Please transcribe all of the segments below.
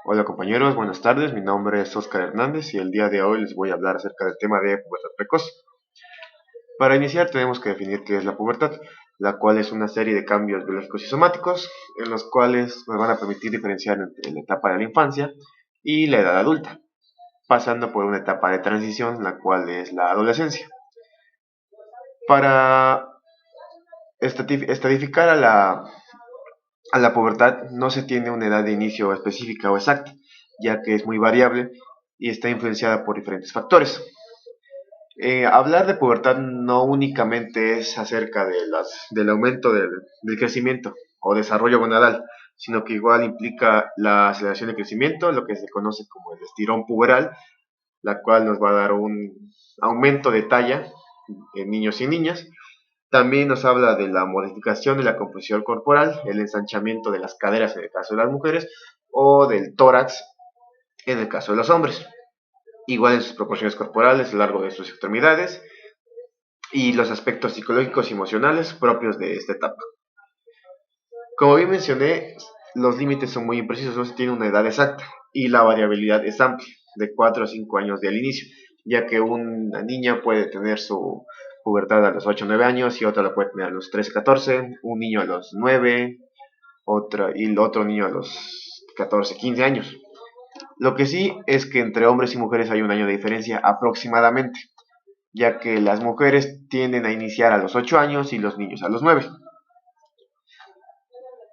Hola compañeros, buenas tardes. Mi nombre es Oscar Hernández y el día de hoy les voy a hablar acerca del tema de pubertad precoz. Para iniciar tenemos que definir qué es la pubertad, la cual es una serie de cambios biológicos y somáticos en los cuales nos van a permitir diferenciar entre la etapa de la infancia y la edad adulta, pasando por una etapa de transición, la cual es la adolescencia. Para estadificar a la pubertad no se tiene una edad de inicio específica o exacta, ya que es muy variable y está influenciada por diferentes factores. Hablar de pubertad no únicamente es acerca del aumento del crecimiento o desarrollo gonadal, sino que igual implica la aceleración de crecimiento, lo que se conoce como el estirón puberal, la cual nos va a dar un aumento de talla en niños y niñas. También nos habla de la modificación de la composición corporal, el ensanchamiento de las caderas en el caso de las mujeres o del tórax en el caso de los hombres. Igual en sus proporciones corporales a lo largo de sus extremidades y los aspectos psicológicos y emocionales propios de esta etapa. Como bien mencioné, los límites son muy imprecisos, no se tiene una edad exacta y la variabilidad es amplia, de 4 a 5 años del inicio, ya que una niña puede tener su pubertad a los 8 o 9 años y otra la puede tener a los 13 14, un niño a los 9 y el otro niño a los 14 15 años. Lo que sí es que entre hombres y mujeres hay un año de diferencia aproximadamente, ya que las mujeres tienden a iniciar a los 8 años y los niños a los 9.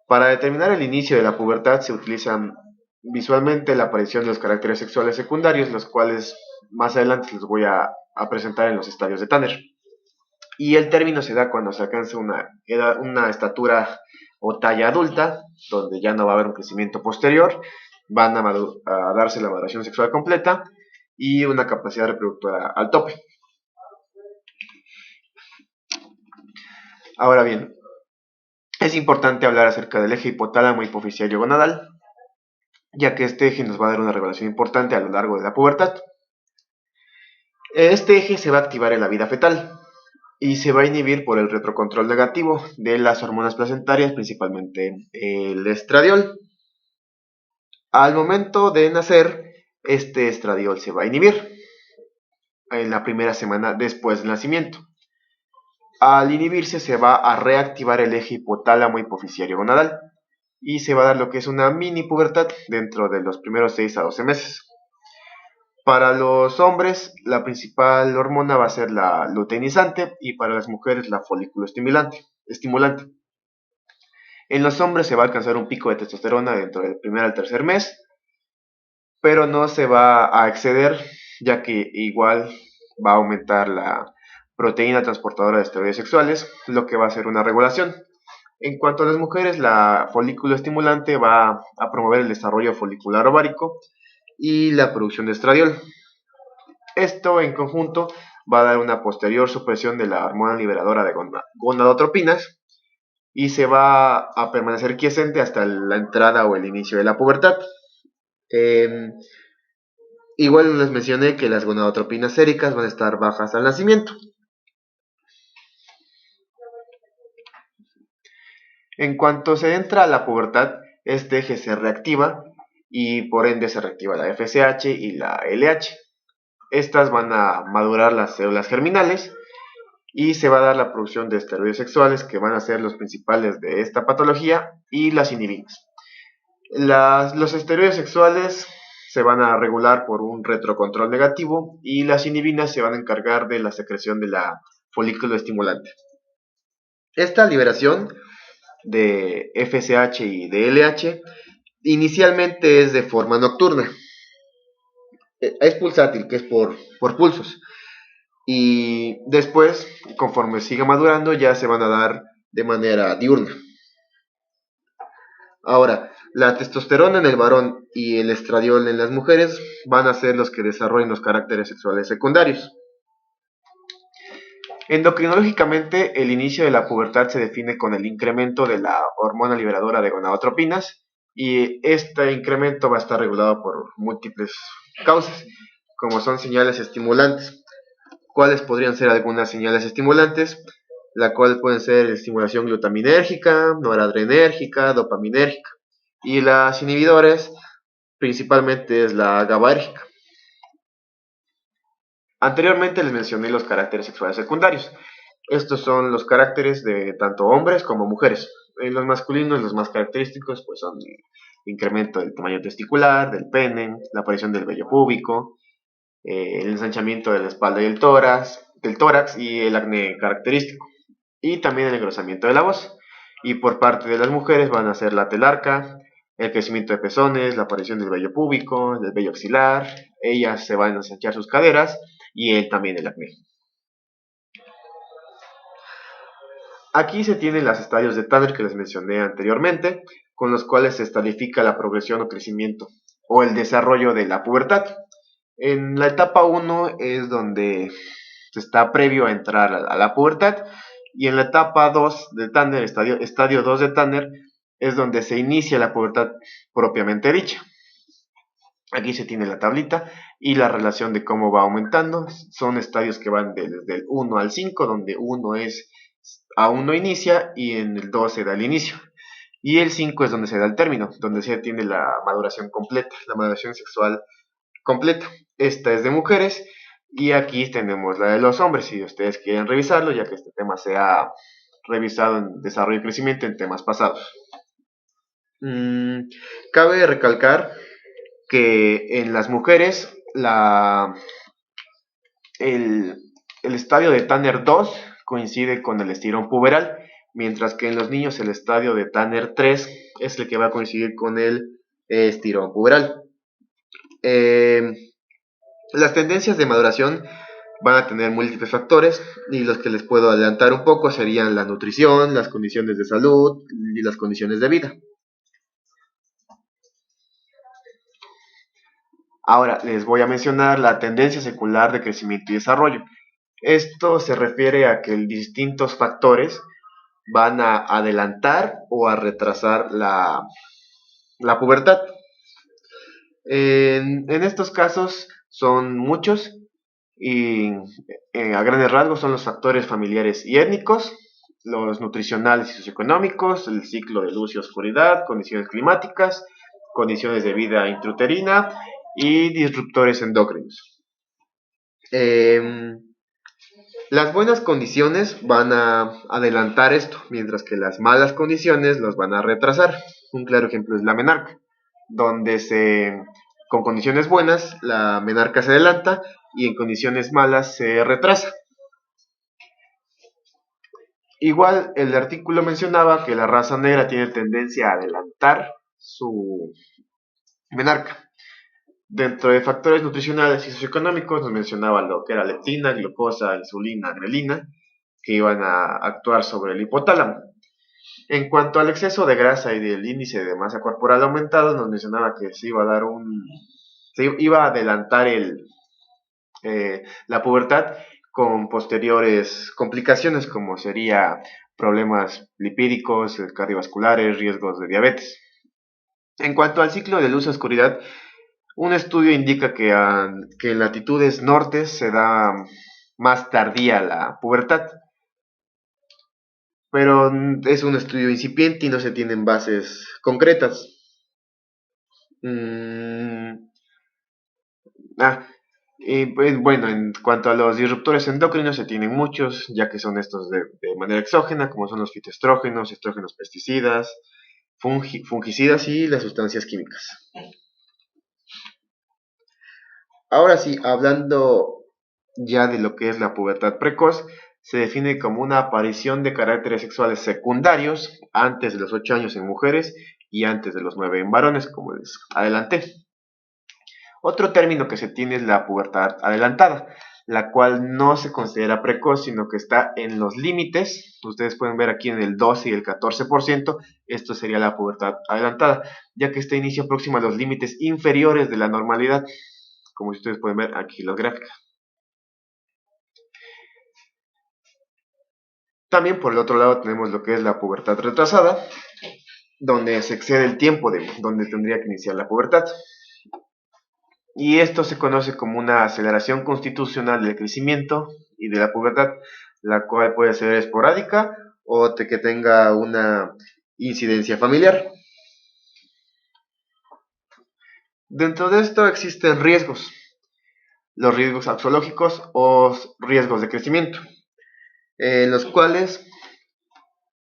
Para determinar el inicio de la pubertad se utilizan visualmente la aparición de los caracteres sexuales secundarios, los cuales más adelante los voy a presentar en los estadios de Tanner. Y el término se da cuando se alcanza una estatura o talla adulta, donde ya no va a haber un crecimiento posterior, van a darse la maduración sexual completa y una capacidad reproductora al tope. Ahora bien, es importante hablar acerca del eje hipotálamo hipoficiario gonadal, ya que este eje nos va a dar una regulación importante a lo largo de la pubertad. Este eje se va a activar en la vida fetal y se va a inhibir por el retrocontrol negativo de las hormonas placentarias, principalmente el estradiol. Al momento de nacer, este estradiol se va a inhibir en la primera semana después del nacimiento. Al inhibirse se va a reactivar el eje hipotálamo hipoficiario gonadal y se va a dar lo que es una mini pubertad dentro de los primeros 6 a 12 meses. Para los hombres, la principal hormona va a ser la luteinizante y para las mujeres la folículo estimulante. En los hombres se va a alcanzar un pico de testosterona dentro del primer al tercer mes, pero no se va a exceder, ya que igual va a aumentar la proteína transportadora de esteroides sexuales, lo que va a hacer una regulación. En cuanto a las mujeres, la folículo estimulante va a promover el desarrollo folicular ovárico y la producción de estradiol. Esto en conjunto va a dar una posterior supresión de la hormona liberadora de gonadotropinas y se va a permanecer quiescente hasta la entrada o el inicio de la pubertad. Igual les mencioné que las gonadotropinas séricas van a estar bajas al nacimiento. En cuanto se entra a la pubertad, este eje se reactiva y por ende se reactiva la FSH y la LH. Estas van a madurar las células germinales y se va a dar la producción de esteroides sexuales que van a ser los principales de esta patología y las inhibinas. Los esteroides sexuales se van a regular por un retrocontrol negativo y las inhibinas se van a encargar de la secreción de la folículo estimulante. Esta liberación de FSH y de LH inicialmente es de forma nocturna. Es pulsátil, que es por pulsos. Y después, conforme siga madurando, ya se van a dar de manera diurna. Ahora, la testosterona en el varón y el estradiol en las mujeres van a ser los que desarrollen los caracteres sexuales secundarios. Endocrinológicamente, el inicio de la pubertad se define con el incremento de la hormona liberadora de gonadotropinas y este incremento va a estar regulado por múltiples causas, como son señales estimulantes. ¿Cuáles podrían ser algunas señales estimulantes? La cual pueden ser estimulación glutaminérgica, noradrenérgica, dopaminérgica. Y las inhibidores principalmente es la GABAérgica. Anteriormente les mencioné los caracteres sexuales secundarios. Estos son los caracteres de tanto hombres como mujeres. En los masculinos, los más característicos pues son el incremento del tamaño testicular, del pene, la aparición del vello púbico, el ensanchamiento de la espalda y el tórax y el acné característico. Y también el engrosamiento de la voz. Y por parte de las mujeres van a ser la telarca, el crecimiento de pezones, la aparición del vello púbico, del vello axilar. Ellas se van a ensanchar sus caderas y él también el acné. Aquí se tienen los estadios de Tanner que les mencioné anteriormente, con los cuales se estadifica la progresión o crecimiento o el desarrollo de la pubertad. En la etapa 1 es donde se está previo a entrar a la pubertad, y en la etapa 2 de Tanner, estadio 2 de Tanner, es donde se inicia la pubertad propiamente dicha. Aquí se tiene la tablita y la relación de cómo va aumentando. Son estadios que van desde el 1 al 5, donde 1 es aún no inicia y en el 2 se da el inicio. Y el 5 es donde se da el término, donde se tiene la maduración completa, la maduración sexual completa. Esta es de mujeres y aquí tenemos la de los hombres, si ustedes quieren revisarlo, ya que este tema se ha revisado en desarrollo y crecimiento en temas pasados. Cabe recalcar que en las mujeres el, el estadio de Tanner 2 coincide con el estirón puberal, mientras que en los niños el estadio de Tanner 3 es el que va a coincidir con el estirón puberal. Las tendencias de maduración van a tener múltiples factores y los que les puedo adelantar un poco serían la nutrición, las condiciones de salud y las condiciones de vida. Ahora les voy a mencionar la tendencia secular de crecimiento y desarrollo. Esto se refiere a que distintos factores van a adelantar o a retrasar la pubertad. En estos casos son muchos y a grandes rasgos son los factores familiares y étnicos, los nutricionales y socioeconómicos, el ciclo de luz y oscuridad, condiciones climáticas, condiciones de vida intrauterina y disruptores endocrinos. Las buenas condiciones van a adelantar esto, mientras que las malas condiciones los van a retrasar. Un claro ejemplo es la menarca, donde con condiciones buenas la menarca se adelanta y en condiciones malas se retrasa. Igual el artículo mencionaba que la raza negra tiene tendencia a adelantar su menarca. Dentro de factores nutricionales y socioeconómicos nos mencionaba lo que era leptina, glucosa, insulina, grelina, que iban a actuar sobre el hipotálamo. En cuanto al exceso de grasa y del índice de masa corporal aumentado, nos mencionaba que se iba a adelantar la pubertad con posteriores complicaciones como sería problemas lipídicos, cardiovasculares, riesgos de diabetes. En cuanto al ciclo de luz-oscuridad, un estudio indica que en latitudes norte se da más tardía la pubertad, pero es un estudio incipiente y no se tienen bases concretas. Y pues bueno, en cuanto a los disruptores endocrinos se tienen muchos, ya que son estos de manera exógena, como son los fitoestrógenos, estrógenos pesticidas, fungicidas y las sustancias químicas. Ahora sí, hablando ya de lo que es la pubertad precoz, se define como una aparición de caracteres sexuales secundarios antes de los 8 años en mujeres y antes de los 9 en varones, como les adelanté. Otro término que se tiene es la pubertad adelantada, la cual no se considera precoz, sino que está en los límites. Ustedes pueden ver aquí en el 12 y el 14%, esto sería la pubertad adelantada, ya que está inicio próximo a los límites inferiores de la normalidad, como ustedes pueden ver aquí en las gráficas. También por el otro lado tenemos lo que es la pubertad retrasada, donde se excede el tiempo de donde tendría que iniciar la pubertad. Y esto se conoce como una aceleración constitucional del crecimiento y de la pubertad, la cual puede ser esporádica o que tenga una incidencia familiar. Dentro de esto existen riesgos, los riesgos axiológicos o riesgos de crecimiento, en los cuales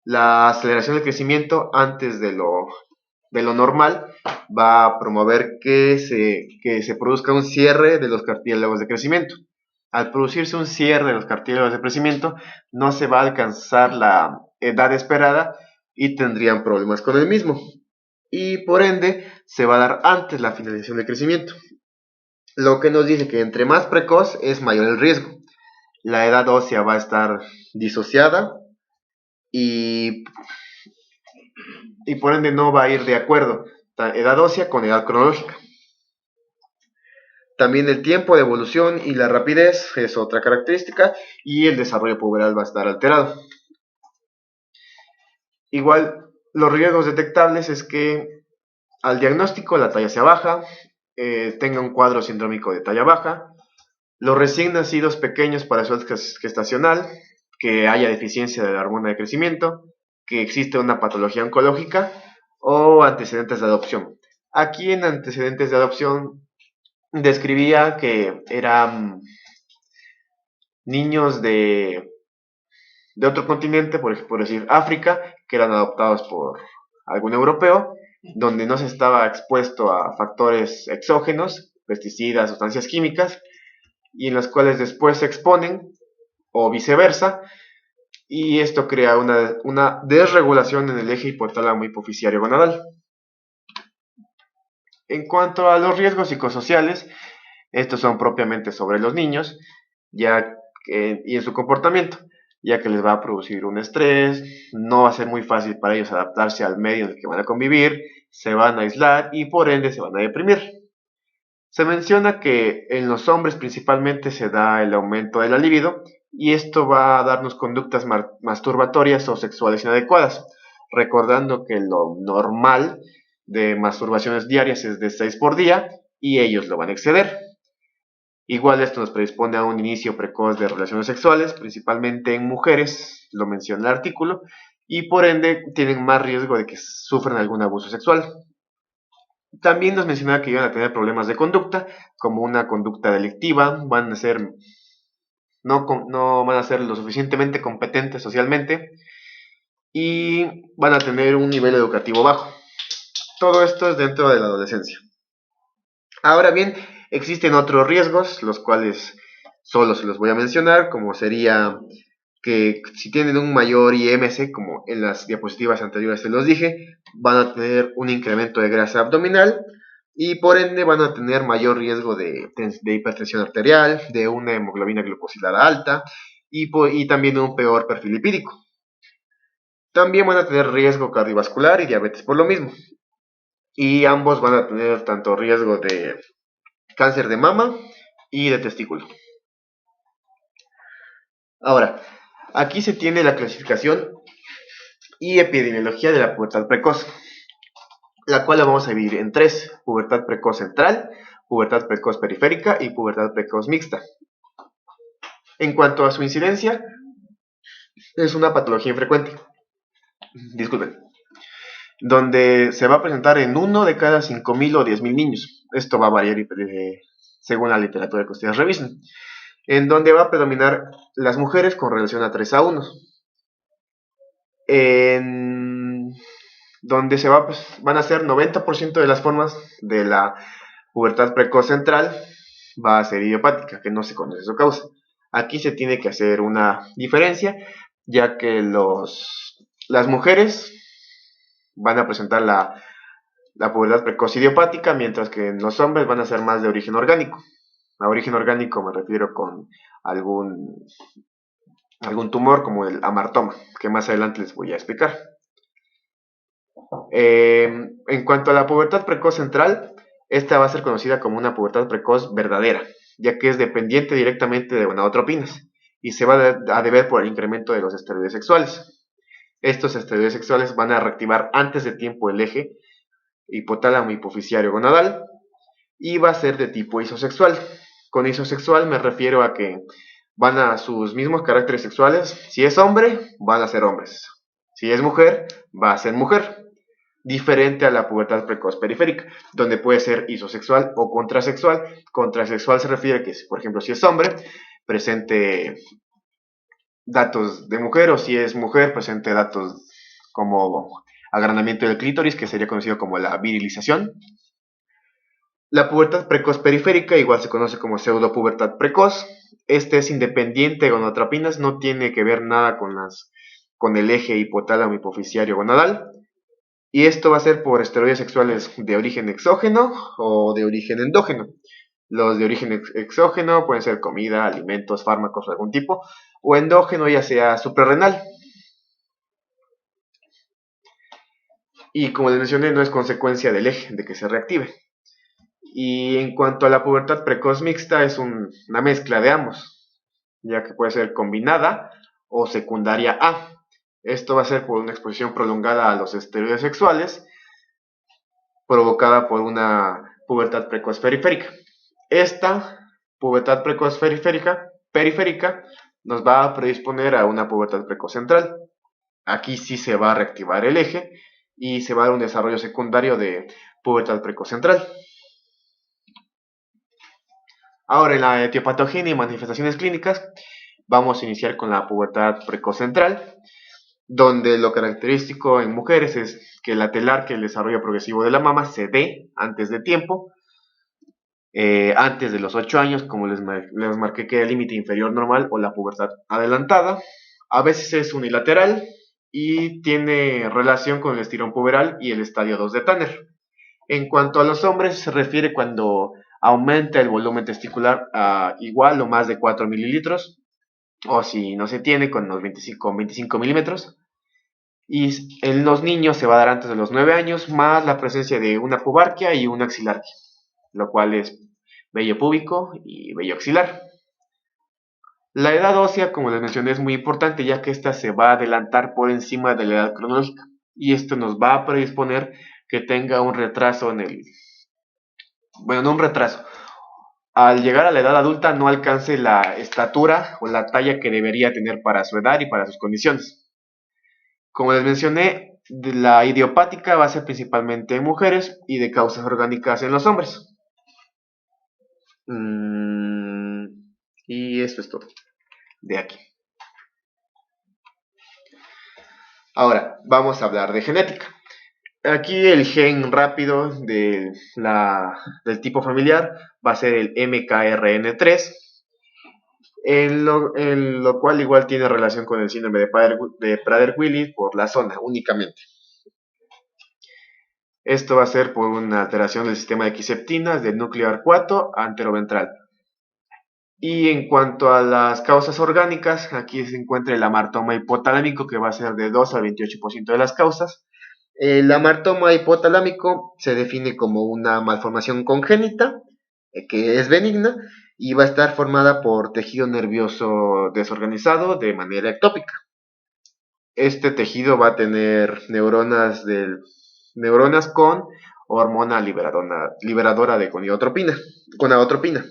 la aceleración del crecimiento antes de lo normal va a promover que se produzca un cierre de los cartílagos de crecimiento. Al producirse un cierre de los cartílagos de crecimiento, no se va a alcanzar la edad esperada y tendrían problemas con el mismo. Y por ende, se va a dar antes la finalización del crecimiento. Lo que nos dice que entre más precoz es mayor el riesgo. La edad ósea va a estar disociada y por ende no va a ir de acuerdo edad ósea con edad cronológica. También el tiempo de evolución y la rapidez es otra característica, y el desarrollo puberal va a estar alterado. Igual, los riesgos detectables es que al diagnóstico la talla sea baja, tenga un cuadro sindrómico de talla baja, los recién nacidos pequeños para su edad gestacional, que haya deficiencia de la hormona de crecimiento, que existe una patología oncológica o antecedentes de adopción. Aquí en antecedentes de adopción describía que eran niños de otro continente, por decir África, que eran adoptados por algún europeo, donde no se estaba expuesto a factores exógenos, pesticidas, sustancias químicas, y en las cuales después se exponen, o viceversa, y esto crea una desregulación en el eje hipotálamo hipoficiario gonadal. En cuanto a los riesgos psicosociales, estos son propiamente sobre los niños y en su comportamiento, ya que les va a producir un estrés, no va a ser muy fácil para ellos adaptarse al medio en el que van a convivir, se van a aislar y por ende se van a deprimir. Se menciona que en los hombres principalmente se da el aumento de la libido y esto va a darnos conductas masturbatorias o sexuales inadecuadas, recordando que lo normal de masturbaciones diarias es de 6 por día y ellos lo van a exceder. Igual esto nos predispone a un inicio precoz de relaciones sexuales, principalmente en mujeres, lo menciona el artículo, y por ende tienen más riesgo de que sufran algún abuso sexual. También nos menciona que iban a tener problemas de conducta, como una conducta delictiva, no van a ser lo suficientemente competentes socialmente y van a tener un nivel educativo bajo. Todo esto es dentro de la adolescencia. Ahora bien, existen otros riesgos, los cuales solo se los voy a mencionar, como sería que si tienen un mayor IMC, como en las diapositivas anteriores se los dije, van a tener un incremento de grasa abdominal y por ende van a tener mayor riesgo de hipertensión arterial, de una hemoglobina glucosilada alta y también de un peor perfil lipídico. También van a tener riesgo cardiovascular y diabetes por lo mismo. Y ambos van a tener tanto riesgo de cáncer de mama y de testículo. Ahora, aquí se tiene la clasificación y epidemiología de la pubertad precoz, la cual la vamos a dividir en tres: pubertad precoz central, pubertad precoz periférica y pubertad precoz mixta. En cuanto a su incidencia, es una patología infrecuente, disculpen, donde se va a presentar en 1 de cada 5.000 o 10.000 niños. Esto va a variar según la literatura que ustedes revisen. En donde va a predominar las mujeres con relación a 3:1. En donde van a ser 90% de las formas de la pubertad precoz central va a ser idiopática, que no se conoce su causa. Aquí se tiene que hacer una diferencia, ya que las mujeres van a presentar la pubertad precoz idiopática, mientras que en los hombres van a ser más de origen orgánico. A origen orgánico me refiero con algún tumor como el amartoma, que más adelante les voy a explicar. En cuanto a la pubertad precoz central, esta va a ser conocida como una pubertad precoz verdadera, ya que es dependiente directamente de gonadotropinas y se va a deber por el incremento de los esteroides sexuales. Estos esteroides sexuales van a reactivar antes de tiempo el eje hipotálamo hipoficiario gonadal y va a ser de tipo isosexual. Con isosexual me refiero a que van a sus mismos caracteres sexuales. Si es hombre, van a ser hombres. Si es mujer, va a ser mujer. diferente a la pubertad precoz periférica, donde puede ser isosexual o contrasexual. Contrasexual se refiere a que, por ejemplo, si es hombre, presente datos de mujer, o si es mujer, presente datos como agrandamiento del clítoris, que sería conocido como la virilización. La pubertad precoz periférica igual se conoce como pseudopubertad precoz. Este es independiente de gonadotropinas, no tiene que ver nada con el eje hipotálamo hipoficiario gonadal. Y esto va a ser por esteroides sexuales de origen exógeno o de origen endógeno. Los de origen exógeno pueden ser comida, alimentos, fármacos de algún tipo, o endógeno ya sea suprarrenal. Y como les mencioné, no es consecuencia del eje, de que se reactive. Y en cuanto a la pubertad precoz mixta, es una mezcla de ambos, ya que puede ser combinada o secundaria a. Esto va a ser por una exposición prolongada a los esteroides sexuales, provocada por una pubertad precoz periférica. Esta pubertad precoz periférica nos va a predisponer a una pubertad precoz central. Aquí sí se va a reactivar el eje y se va a dar un desarrollo secundario de pubertad precoz central. Ahora, en la etiopatogenia y manifestaciones clínicas, vamos a iniciar con la pubertad precoz central, donde lo característico en mujeres es que la telar, que el desarrollo progresivo de la mama, se dé antes de tiempo, antes de los 8 años, como les marqué que el límite inferior normal o la pubertad adelantada. A veces es unilateral y tiene relación con el estirón puberal y el estadio 2 de Tanner. En cuanto a los hombres, se refiere cuando aumenta el volumen testicular a igual o más de 4 mililitros, o si no se tiene, con los 25 milímetros. Y en los niños se va a dar antes de los 9 años, más la presencia de una pubarquia y una axilarquia, lo cual es vello púbico y vello axilar. La edad ósea, como les mencioné, es muy importante, ya que esta se va a adelantar por encima de la edad cronológica, y esto nos va a predisponer que tenga un retraso no un retraso, al llegar a la edad adulta no alcance la estatura o la talla que debería tener para su edad y para sus condiciones. Como les mencioné, la idiopática va a ser principalmente en mujeres y de causas orgánicas en los hombres. Y esto es todo de aquí. Ahora, vamos a hablar de genética. Aquí el gen rápido del tipo familiar va a ser el MKRN3, en lo cual igual tiene relación con el síndrome de Prader-Willi por la zona únicamente. Esto va a ser por una alteración del sistema de quiseptinas del núcleo arcuato anteroventral. Y en cuanto a las causas orgánicas, aquí se encuentra el amartoma hipotalámico, que va a ser de 2 al 28% de las causas. El amartoma hipotalámico se define como una malformación congénita, que es benigna, y va a estar formada por tejido nervioso desorganizado de manera ectópica. Este tejido va a tener neuronas con hormona liberadora de gonadotropina.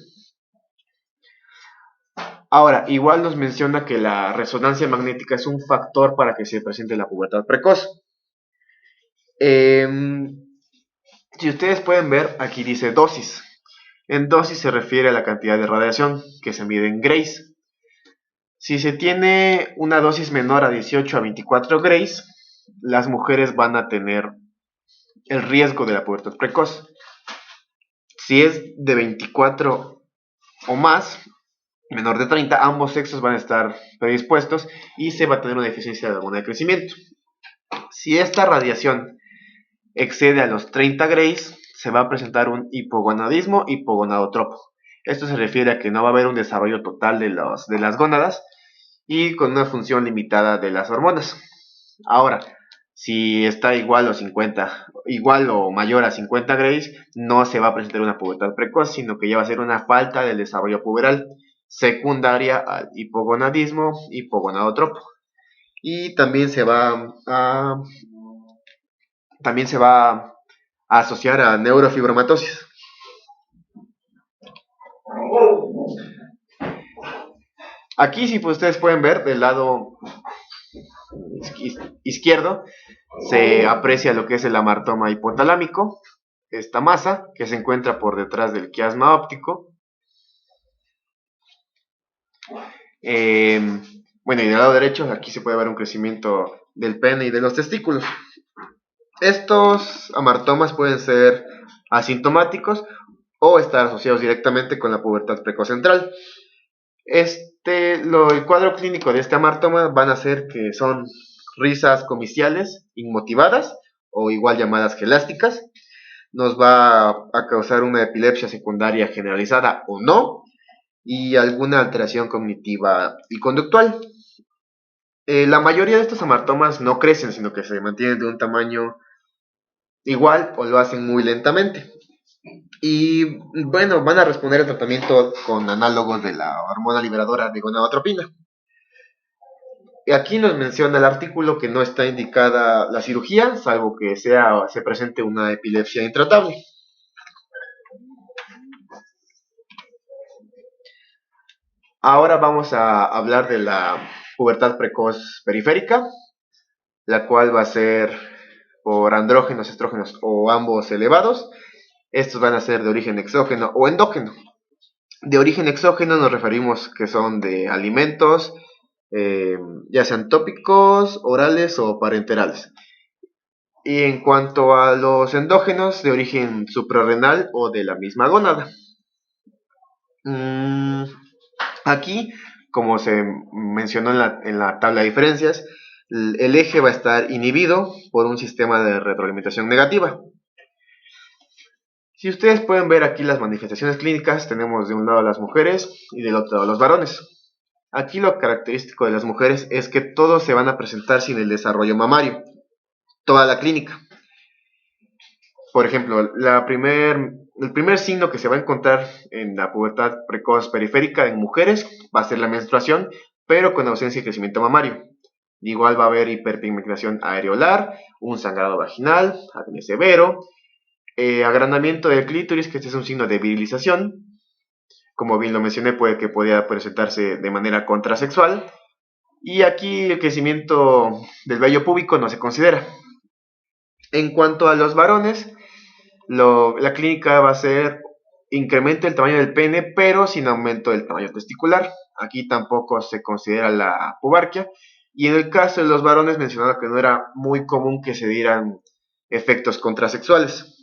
Ahora, igual nos menciona que la resonancia magnética es un factor para que se presente la pubertad precoz. Si ustedes pueden ver, aquí dice dosis. En dosis se refiere a la cantidad de radiación que se mide en grays. Si se tiene una dosis menor a 18 a 24 grays, las mujeres van a tener el riesgo de la pubertad precoz. Si es de 24 o más, menor de 30, ambos sexos van a estar predispuestos y se va a tener una deficiencia de hormona de crecimiento. Si esta radiación excede a los 30 grays, se va a presentar un hipogonadismo hipogonadotropo. Esto se refiere a que no va a haber un desarrollo total de las gónadas y con una función limitada de las hormonas. Ahora, si está igual o mayor a 50 grays, no se va a presentar una pubertad precoz, sino que ya va a ser una falta del desarrollo puberal secundaria al hipogonadismo hipogonadotropo. Y también se va a asociar a neurofibromatosis. Aquí, si ustedes pueden ver del lado izquierdo, se aprecia lo que es el amartoma hipotalámico, esta masa que se encuentra por detrás del quiasma óptico. Bueno, y del lado derecho aquí se puede ver un crecimiento del pene y de los testículos. Estos amartomas pueden ser asintomáticos o estar asociados directamente con la pubertad precoz central. El cuadro clínico de este amartoma van a ser que son risas comiciales inmotivadas o igual llamadas gelásticas. Nos va a causar una epilepsia secundaria generalizada o no, y alguna alteración cognitiva y conductual. La mayoría de estos amartomas no crecen, sino que se mantienen de un tamaño igual o lo hacen muy lentamente. Y bueno, van a responder al tratamiento con análogos de la hormona liberadora de gonadotropina. Y aquí nos menciona el artículo que no está indicada la cirugía, salvo que se presente una epilepsia intratable. Ahora vamos a hablar de la pubertad precoz periférica, la cual va a ser por andrógenos, estrógenos o ambos elevados. Estos van a ser de origen exógeno o endógeno. De origen exógeno nos referimos que son de alimentos, ya sean tópicos, orales o parenterales. Y en cuanto a los endógenos, de origen suprarrenal o de la misma gónada. Aquí, como se mencionó en la tabla de diferencias, el eje va a estar inhibido por un sistema de retroalimentación negativa. Si ustedes pueden ver aquí las manifestaciones clínicas, tenemos de un lado a las mujeres y del otro lado a los varones. Aquí lo característico de las mujeres es que todos se van a presentar sin el desarrollo mamario, toda la clínica. Por ejemplo, el primer signo que se va a encontrar en la pubertad precoz periférica en mujeres va a ser la menstruación, pero con ausencia de crecimiento mamario. Igual va a haber hiperpigmentación areolar, un sangrado vaginal, acné severo, agrandamiento del clítoris, que este es un signo de virilización. Como bien lo mencioné, podría presentarse de manera contrasexual. Y aquí el crecimiento del vello púbico no se considera. En cuanto a los varones, la clínica va a ser incremento del tamaño del pene, pero sin aumento del tamaño testicular. Aquí tampoco se considera la pubarquia. Y en el caso de los varones mencionaba que no era muy común que se dieran efectos contrasexuales.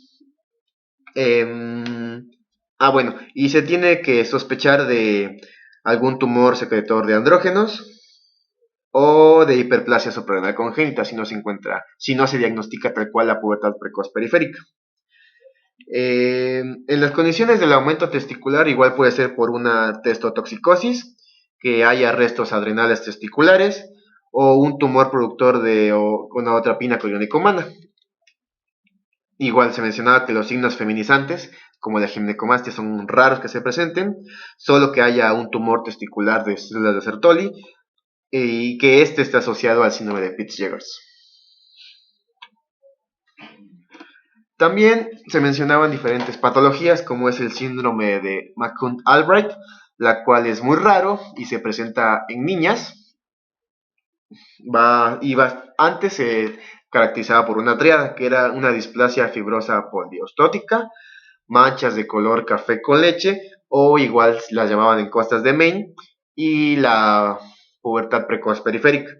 Bueno, y se tiene que sospechar de algún tumor secretor de andrógenos o de hiperplasia suprarrenal congénita si no se diagnostica tal cual la pubertad precoz periférica. En las condiciones del aumento testicular igual puede ser por una testotoxicosis, que haya restos adrenales testiculares o un tumor productor de gonadotropina coriónico-humana. Igual se mencionaba que los signos feminizantes, como la ginecomastia, son raros que se presenten, solo que haya un tumor testicular de células de Sertoli y que este esté asociado al síndrome de Peutz-Jeghers. También se mencionaban diferentes patologías, como es el síndrome de McCune-Albright, la cual es muy raro y se presenta en niñas. Antes se caracterizaba por una triada, que era una displasia fibrosa poliostótica, manchas de color café con leche, o igual las llamaban encostas de Maine, y la pubertad precoz periférica.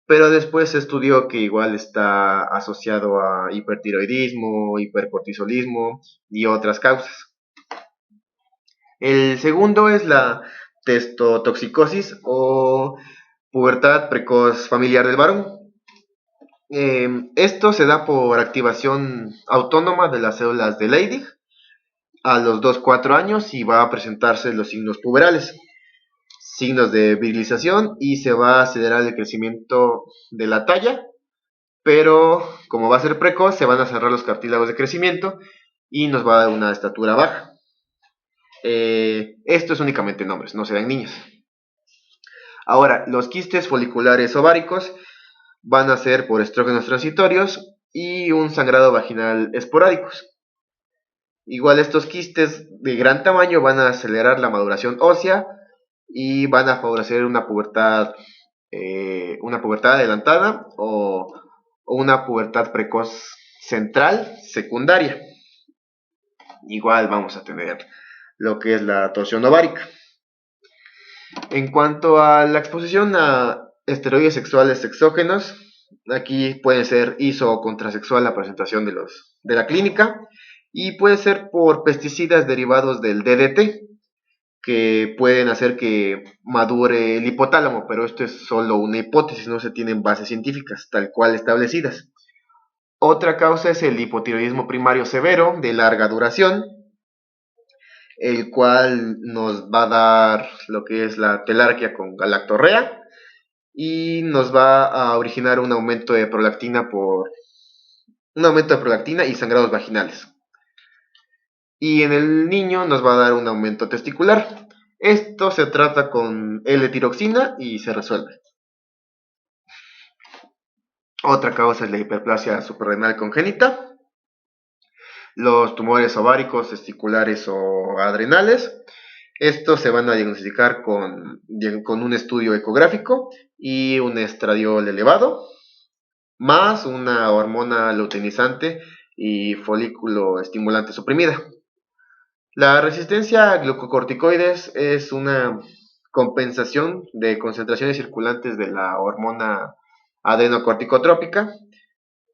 Pero después se estudió que igual está asociado a hipertiroidismo, hipercortisolismo y otras causas. El segundo es la testotoxicosis o pubertad precoz familiar del varón. Esto se da por activación autónoma de las células de Leydig a los 2-4 años y va a presentarse los signos puberales, signos de virilización, y se va a acelerar el crecimiento de la talla, pero como va a ser precoz se van a cerrar los cartílagos de crecimiento y nos va a dar una estatura baja. Esto es únicamente en hombres, no se da en niños. Ahora, los quistes foliculares ováricos van a ser por estrógenos transitorios y un sangrado vaginal esporádicos. Igual estos quistes de gran tamaño van a acelerar la maduración ósea y van a favorecer una pubertad adelantada o o una pubertad precoz central secundaria. Igual vamos a tener lo que es la torsión ovárica. En cuanto a la exposición a esteroides sexuales exógenos, aquí puede ser iso o contrasexual la presentación de la clínica, y puede ser por pesticidas derivados del DDT, que pueden hacer que madure el hipotálamo, pero esto es solo una hipótesis, no se tienen bases científicas tal cual establecidas. Otra causa es el hipotiroidismo primario severo de larga duración, el cual nos va a dar lo que es la telarquía con galactorrea y nos va a originar un aumento de prolactina y sangrados vaginales. Y en el niño nos va a dar un aumento testicular. Esto se trata con L-tiroxina y se resuelve. Otra causa es la hiperplasia suprarrenal congénita, los tumores ováricos, testiculares o adrenales. Estos se van a diagnosticar con un estudio ecográfico y un estradiol elevado, más una hormona luteinizante y folículo estimulante suprimida. La resistencia a glucocorticoides es una compensación de concentraciones circulantes de la hormona adenocorticotrópica,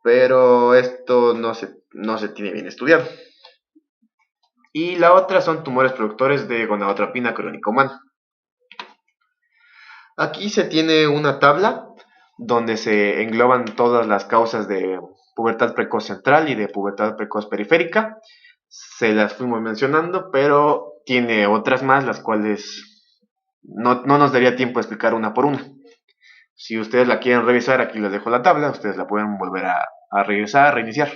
pero esto no se tiene bien estudiado. Y la otra son tumores productores de gonadotropina crónica humana. Aquí se tiene una tabla donde se engloban todas las causas de pubertad precoz central y de pubertad precoz periférica. Se las fuimos mencionando, pero tiene otras más, las cuales no nos daría tiempo de explicar una por una. Si ustedes la quieren revisar, aquí les dejo la tabla, ustedes la pueden volver a regresar, a reiniciar.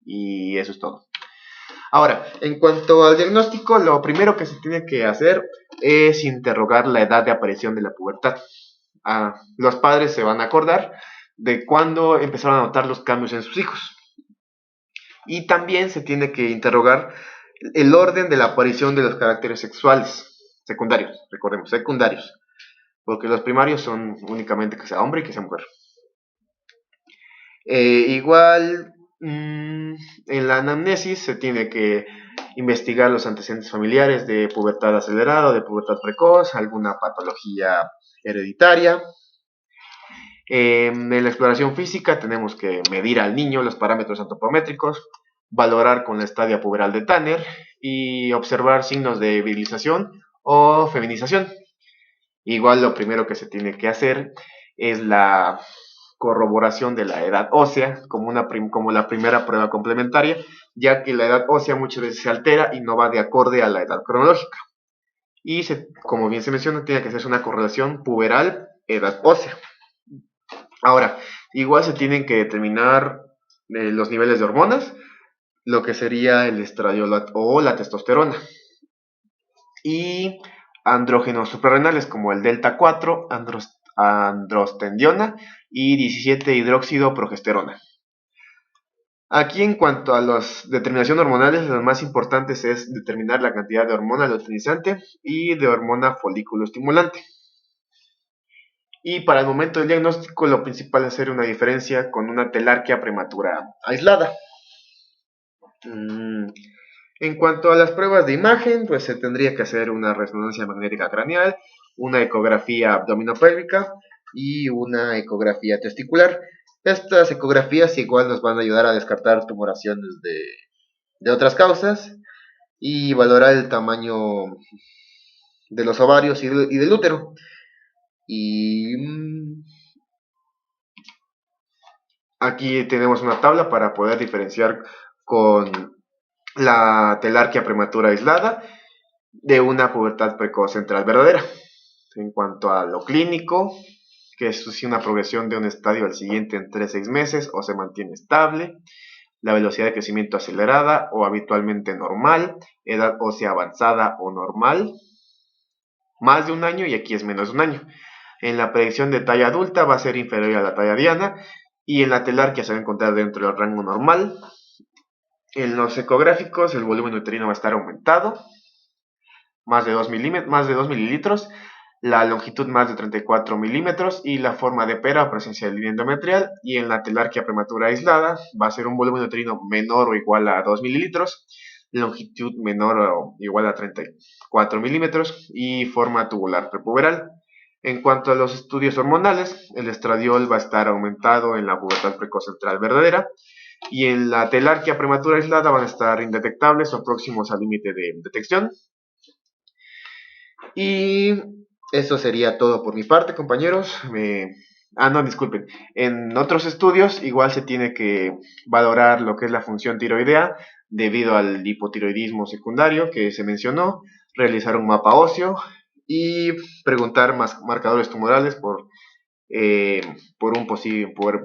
Y eso es todo. Ahora, en cuanto al diagnóstico, lo primero que se tiene que hacer es interrogar la edad de aparición de la pubertad. Los padres se van a acordar de cuándo empezaron a notar los cambios en sus hijos. Y también se tiene que interrogar el orden de la aparición de los caracteres sexuales secundarios, recordemos, secundarios, porque los primarios son únicamente que sea hombre y que sea mujer. Igual, en la anamnesis se tiene que investigar los antecedentes familiares de pubertad acelerada, de pubertad precoz, alguna patología hereditaria. En la exploración física tenemos que medir al niño los parámetros antropométricos, valorar con la estadia puberal de Tanner y observar signos de virilización o feminización. Igual lo primero que se tiene que hacer es la corroboración de la edad ósea como la primera prueba complementaria, ya que la edad ósea muchas veces se altera y no va de acorde a la edad cronológica. Y como bien se menciona, tiene que hacerse una correlación puberal-edad ósea. Ahora, igual se tienen que determinar los niveles de hormonas, lo que sería el estradiol o la testosterona. Y andrógenos suprarrenales como el delta 4, androstendiona y 17 hidróxido progesterona. Aquí en cuanto a las determinaciones hormonales, las más importantes es determinar la cantidad de hormona luteinizante y de hormona folículo estimulante. Y para el momento del diagnóstico, lo principal es hacer una diferencia con una telarquía prematura aislada. En cuanto a las pruebas de imagen, pues se tendría que hacer una resonancia magnética craneal, una ecografía abdominopélvica y una ecografía testicular. Estas ecografías igual nos van a ayudar a descartar tumoraciones de otras causas y valorar el tamaño de los ovarios y del útero. Y aquí tenemos una tabla para poder diferenciar con la telarquía prematura aislada de una pubertad precoz central verdadera. En cuanto a lo clínico, que es si una progresión de un estadio al siguiente entre 6 meses o se mantiene estable, la velocidad de crecimiento acelerada o habitualmente normal, edad ósea avanzada o normal, más de un año y aquí es menos de un año. En la predicción de talla adulta va a ser inferior a la talla diana y en la telarquía se va a encontrar dentro del rango normal. En los ecográficos el volumen uterino va a estar aumentado, más de 2 mililitros. la longitud más de 34 milímetros y la forma de pera o presencia de línea endometrial. Y en la telarquía prematura aislada va a ser un volumen uterino menor o igual a 2 mililitros, longitud menor o igual a 34 milímetros y forma tubular prepuberal. En cuanto a los estudios hormonales, el estradiol va a estar aumentado en la pubertad precoz central verdadera, y en la telarquía prematura aislada van a estar indetectables o próximos al límite de detección. Y eso sería todo por mi parte, compañeros. No, disculpen. En otros estudios igual se tiene que valorar lo que es la función tiroidea debido al hipotiroidismo secundario que se mencionó, realizar un mapa óseo y preguntar más marcadores tumorales por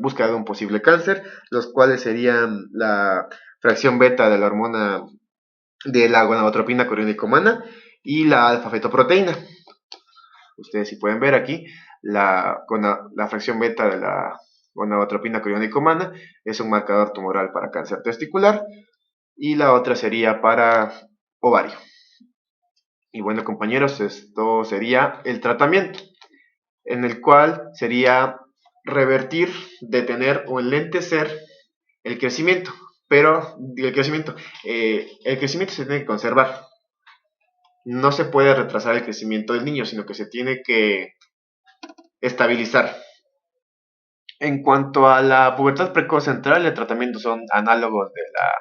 búsqueda de un posible cáncer, los cuales serían la fracción beta de la hormona de la gonadotropina coriónico humana y la alfa-fetoproteína. Ustedes si pueden ver aquí, la fracción beta de la gonadotropina coriónico humana es un marcador tumoral para cáncer testicular y la otra sería para ovario. Y bueno, compañeros, esto sería el tratamiento, en el cual sería revertir, detener o enlentecer el crecimiento, pero el crecimiento se tiene que conservar. No se puede retrasar el crecimiento del niño, sino que se tiene que estabilizar. En cuanto a la pubertad precoz central, el tratamiento son análogos de la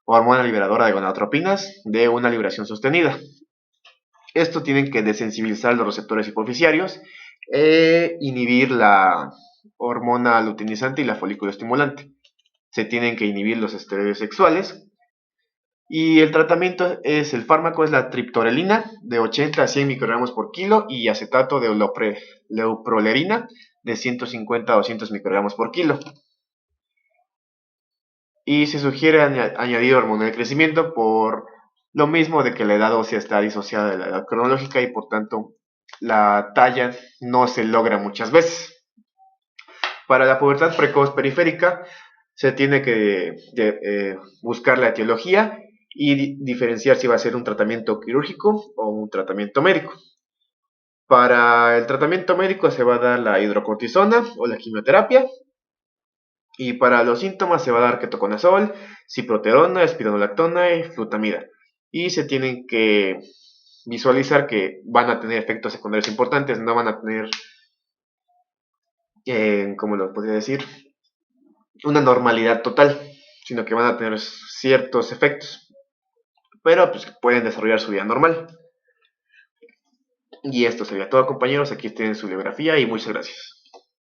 hormona liberadora de gonadotropinas de una liberación sostenida. Esto tienen que desensibilizar los receptores hipoficiarios e inhibir la hormona luteinizante y la folículo estimulante. Se tienen que inhibir los esteroides sexuales. Y el tratamiento el fármaco es la triptorelina de 80 a 100 microgramos por kilo y acetato de leuprolerina de 150 a 200 microgramos por kilo. Y se sugiere añadir hormona de crecimiento por lo mismo de que la edad ósea está disociada de la edad cronológica y por tanto la talla no se logra muchas veces. Para la pubertad precoz periférica se tiene que buscar la etiología y diferenciar si va a ser un tratamiento quirúrgico o un tratamiento médico. Para el tratamiento médico se va a dar la hidrocortisona o la quimioterapia, y para los síntomas se va a dar ketoconazol, ciproterona, espironolactona y flutamida. Y se tienen que visualizar que van a tener efectos secundarios importantes, no van a tener, ¿cómo lo podría decir?, una normalidad total, sino que van a tener ciertos efectos, pero pues pueden desarrollar su vida normal. Y esto sería todo, compañeros. Aquí tienen su bibliografía y muchas gracias.